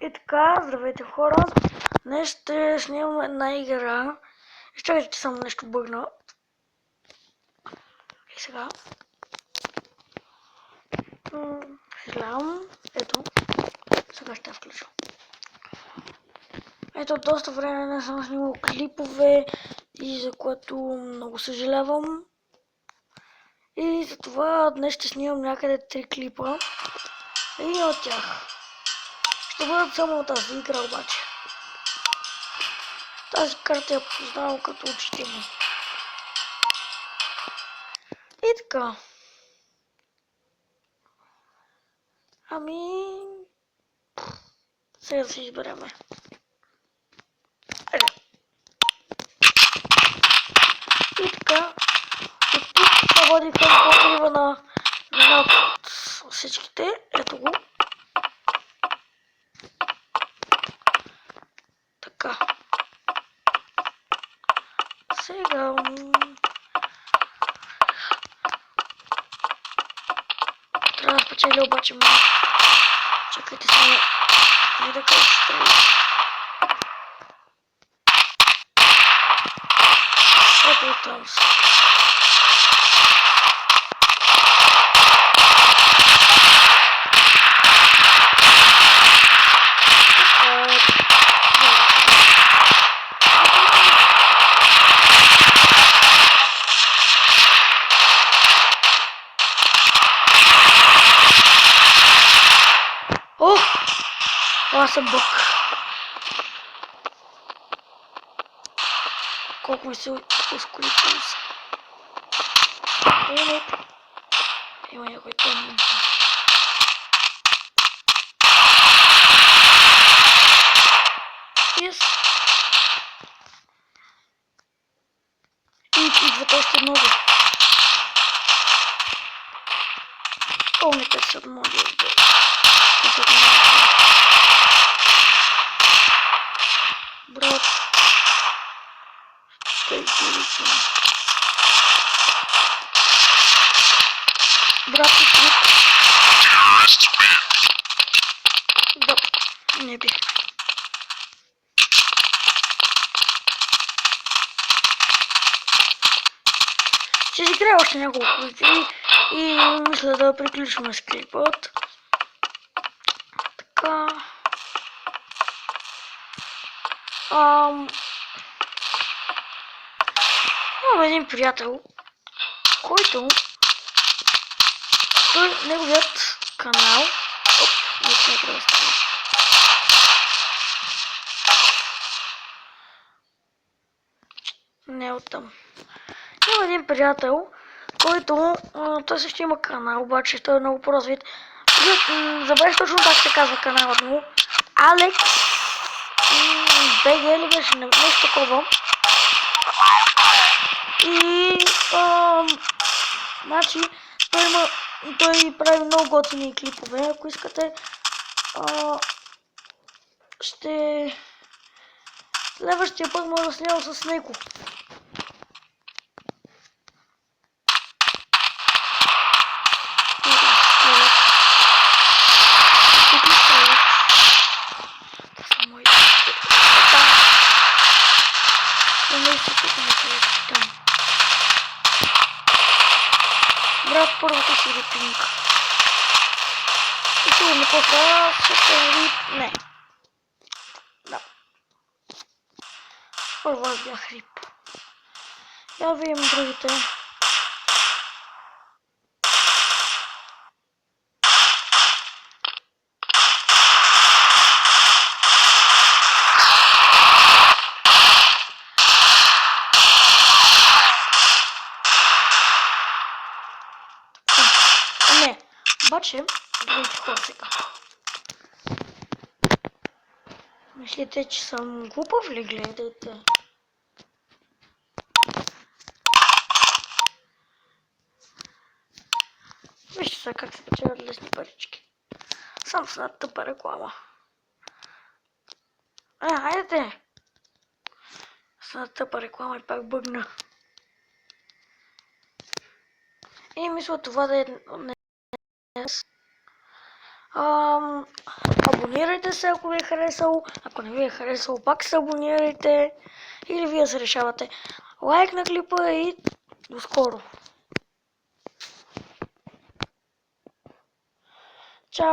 И така, здравейте хора! Днес ще снимам една игра. Изчакайте, че само нещо бъгна. И сега. Съжалявам. Ето. Сега ще я включа. Ето, доста време не съм снимал клипове и за което много съжалявам. И затова днес ще снимам някъде 3 клипа. И от тях ще бъдат само от тази игра обаче. Тази карта я познавам като учител. И така. Ами... Сега да се избереме. Айде. И така. И тук се води към покрива на една от всичките. Ето го. Така. Сега... Трябва да спечеля обаче малко. Чакайте само. И да кажа стрели. Ето там са. О! Това съм бък. Колко ми се ускорително са. Има някой тъмно. Yes. И идват още много. Помните се от много. Брат. Брат, да, не бих. Ще изиграя още няколко пъти и мисля да приключим с клипът. Така. Имам един приятел, който неговият канал. Не трябва да стане. Не оттам. Имам един приятел, който той също има канал, обаче той е много по-развит. Забравих точно как се казва каналът му. Алекс БГ ли беше нещо такова. И значи той прави много готини клипове. Ако искате, следващия път може да снимам с него. Брат, първото си рипинг. И сигурно после ще се рип... Не. Да. Първо аз бях рип. Я видим другите. Не. Обаче, гледайте хора сега. Мислите, че съм глупав ли? Гледайте. Вижте сега как се печелят лесни парички. Сам с една тъпа реклама. Хайде! С една тъпа реклама и пак бъгна. И мисля това да е днес. Абонирайте се, ако ви е харесало. Ако не ви е харесало, пак се абонирайте. Или вие се решавате. Лайк на клипа и до скоро. Чао!